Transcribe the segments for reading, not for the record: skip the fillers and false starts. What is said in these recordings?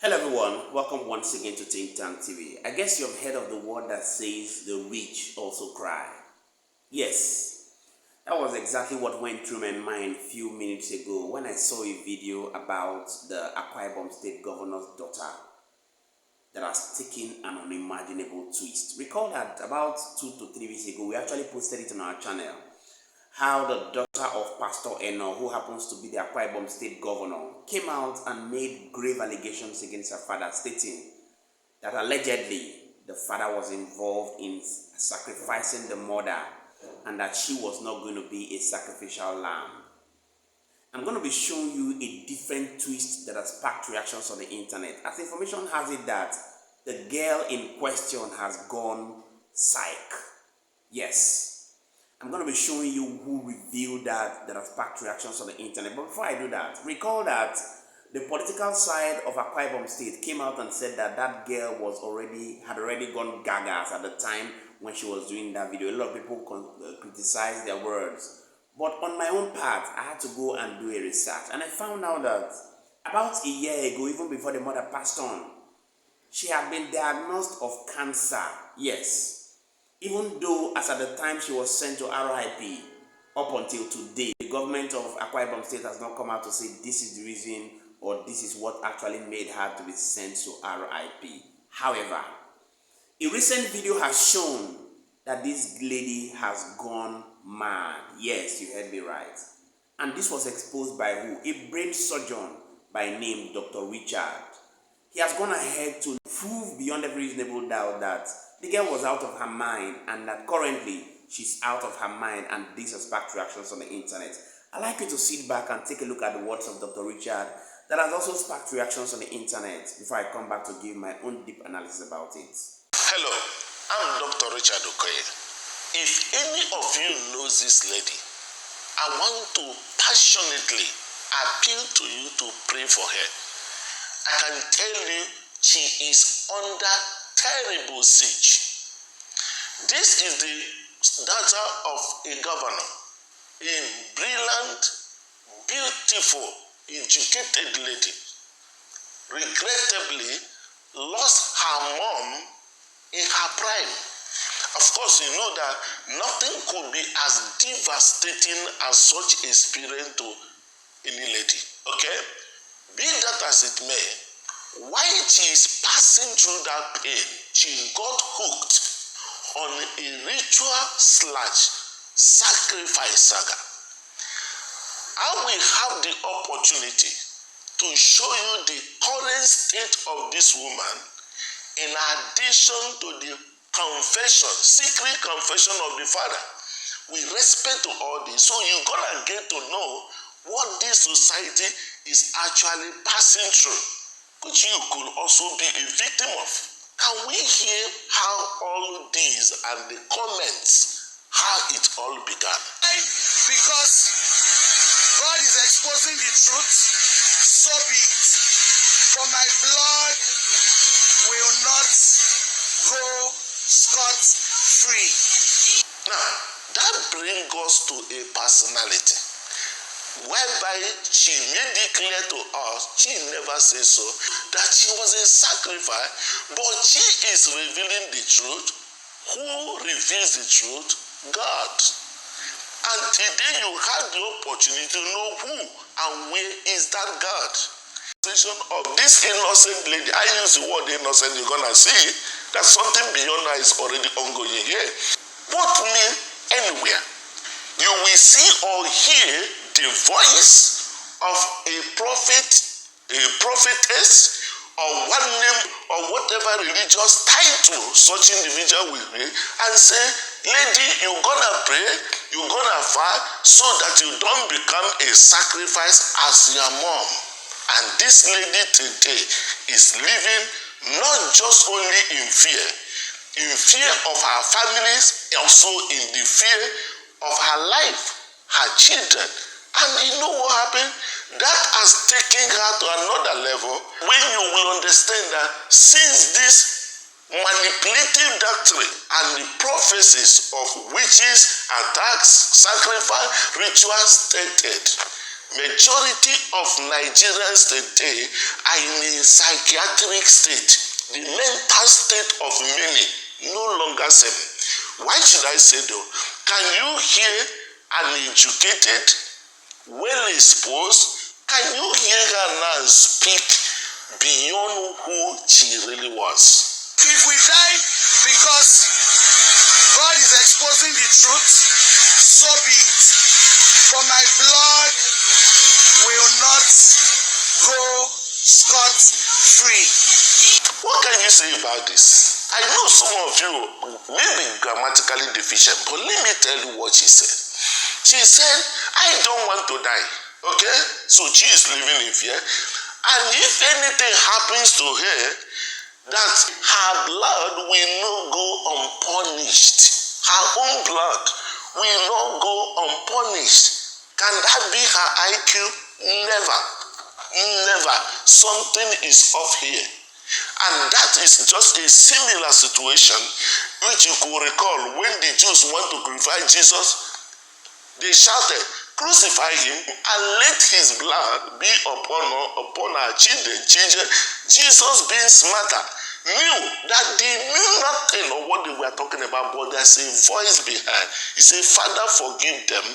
Hello everyone, welcome once again to Think Tank TV. I guess you've heard of the word that says the rich also cry. Yes, that was exactly what went through my mind a few minutes ago when I saw a video about the AKWA IBOM state governor's daughter that has taken an unimaginable twist. Recall that about 2 to 3 weeks ago, we actually posted it on our channel. How the daughter of Pastor Eno, who happens to be the AKWA IBOM state governor, came out and made grave allegations against her father, stating that allegedly the father was involved in sacrificing the mother and that she was not going to be a sacrificial lamb. I'm going to be showing you a different twist that has sparked reactions on the internet. As information has it that the girl in question has gone psych. Yes. I'm going to be showing you who revealed that has sparked reactions on the internet. But before I do that, recall that the political side of AKWA IBOM state came out and said that that girl had already gone gaga at the time when she was doing that video. A lot of people criticized their words. But on my own part, I had to go and do a research. And I found out that about a year ago, even before the mother passed on, she had been diagnosed of cancer. Yes. Even though, as at the time she was sent to RIP, up until today, the government of AKWA IBOM state has not come out to say this is the reason or this is what actually made her to be sent to RIP. However, a recent video has shown that this lady has gone mad. Yes, you heard me right. And this was exposed by who? A brain surgeon by name Dr. Richard. He has gone ahead to prove beyond every reasonable doubt that the girl was out of her mind and that currently she's out of her mind, and this has sparked reactions on the internet. I'd like you to sit back and take a look at the words of Dr. Richard that has also sparked reactions on the internet before I come back to give my own deep analysis about it. Hello, I'm Dr. Richard Okoye. If any of you knows this lady, I want to passionately appeal to you to pray for her. I can tell you she is under terrible siege. This is the daughter of a governor, a brilliant, beautiful, educated lady. Regrettably, lost her mom in her prime. Of course, you know that nothing could be as devastating as such experience to any lady. Okay? Be that as it may, while she is passing through that pain, she got hooked on a ritual/sacrifice saga. I will have the opportunity to show you the current state of this woman in addition to the confession, secret confession of the father. With respect to all this, so you're gonna get to know what this society is actually passing through, which you could also be a victim of. Can we hear how all these and the comments, how it all began? Because God is exposing the truth, so be it. For my blood will not go scot-free. Now, that brings us to a personality, whereby she made it clear to us, she never says so, that she was a sacrifice, but she is revealing the truth. Who reveals the truth? God. And today you have the opportunity to know who and where is that God. Of this innocent lady, I use the word innocent, you're gonna see that something beyond her is already ongoing here. Put me anywhere, you will see or hear the voice of a prophet, a prophetess, or one name or whatever religious title such individual will be, and say, lady, you're gonna pray, you're gonna fast, so that you don't become a sacrifice as your mom. And this lady today is living not just only in fear of her families, also in the fear of her life, her children. And you know what happened? That has taken her to another level when you will understand that since this manipulative doctrine and the prophecies of witches, attacks, sacrifice, rituals started, Majority of Nigerians today are in a psychiatric state. The mental state of many no longer same. Why should I say though? Can you hear an educated, well exposed, can you hear her now speak beyond who she really was? If we die because God is exposing the truth, so be it. For my blood will not go scot-free. What can you say about this? I know some of you may be grammatically deficient, but let me tell you what she said. She said, I don't want to die. Okay? So she is living in fear. And if anything happens to her, that her blood will not go unpunished. Her own blood will not go unpunished. Can that be her IQ? Never. Never. Something is off here. And that is just a similar situation which you could recall when the Jews want to crucify Jesus. They shouted, crucify him and let his blood be upon our children. Jesus, being smarter, knew that they knew nothing of what they were talking about, but there's a voice behind. He said, Father, forgive them,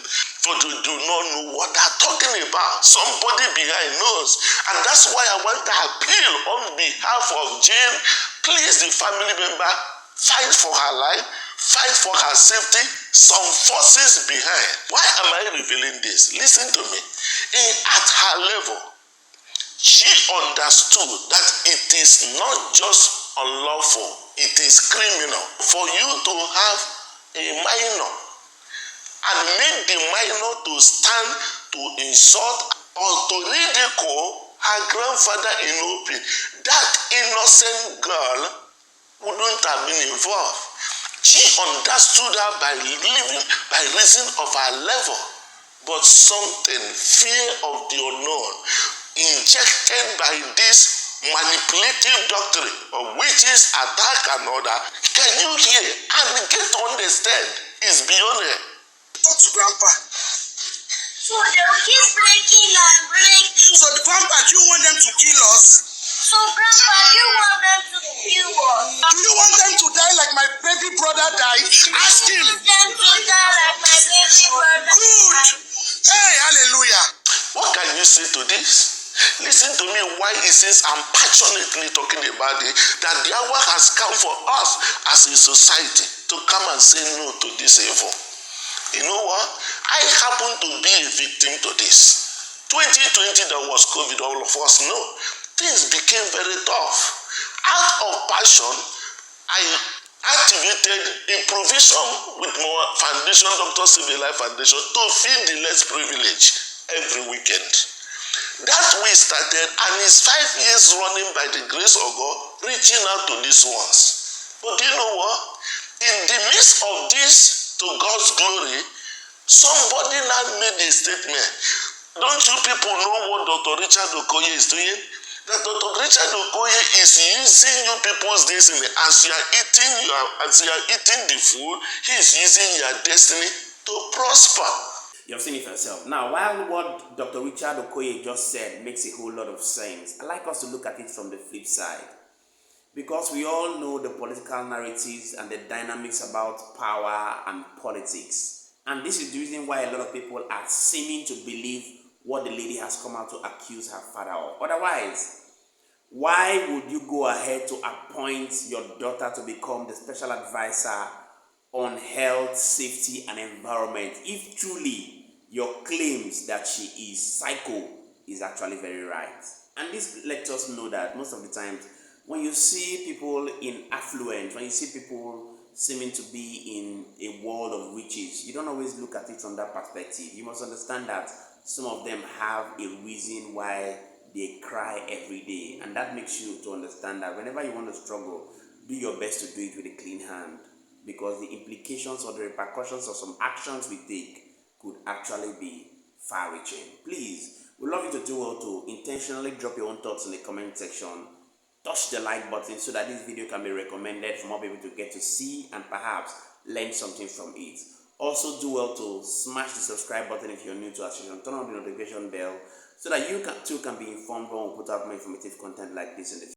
for they do not know what they're talking about. Somebody behind knows. And that's why I want to appeal on behalf of Jane. Please, the family member, fight for her life, fight for her safety. Some forces behind. Why am I revealing this? Listen to me. At her level, she understood that it is not just unlawful, it is criminal for you to have a minor and make the minor to stand to insult or to ridicule her grandfather in open. That innocent girl wouldn't have been involved. She understood her by reason of her level, but something, fear of the unknown, injected by this manipulative doctrine of witches, attack and order. Can you hear and get to understand? Is beyond her. Talk to Grandpa. So they'll keep breaking and breaking. So Grandpa, do you want them to kill us? So Grandpa, do you want them to kill us? Do you want them to die like my baby brother died? Ask him. Do you want them to die like my baby brother? Good. Hey, hallelujah. What can you say to this? Listen to me why he says I'm passionately talking about it, that the hour has come for us as a society to come and say no to this evil. You know what? I happen to be a victim to this. 2020 there was COVID, all of us know. Things became very tough. Out of passion, I activated a provision with my foundation, Dr. Civil Life Foundation, to feed the less privileged every weekend. That we started, and it's 5 years running by the grace of God, reaching out to these ones. But you know what? In the midst of this, to God's glory, somebody now made a statement. Don't you people know what Dr. Richard Okoye is doing? That Dr. Richard Okoye is using you people's destiny. As you are eating the food, he is using your destiny to prosper. You've seen it for yourself. Now, while what Dr. Richard Okoye just said makes a whole lot of sense, I'd like us to look at it from the flip side. Because we all know the political narratives and the dynamics about power and politics. And this is the reason why a lot of people are seeming to believe what the lady has come out to accuse her father of. Otherwise, why would you go ahead to appoint your daughter to become the special advisor on health, safety, and environment if truly your claims that she is psycho is actually very right? And this lets us know that most of the times when you see people in affluence, when you see people seeming to be in a world of riches, you don't always look at it from that perspective. You must understand that some of them have a reason why they cry every day, and that makes you to understand that whenever you want to struggle, do your best to do it with a clean hand, because the implications or the repercussions of some actions we take could actually be far-reaching. Please, we'd love you to do well to intentionally drop your own thoughts in the comment section. Touch the like button so that this video can be recommended for more people to get to see and perhaps learn something from it. Also do well to smash the subscribe button if you're new to our channel. Turn on the notification bell so that you too can be informed when we put out more informative content like this in the future.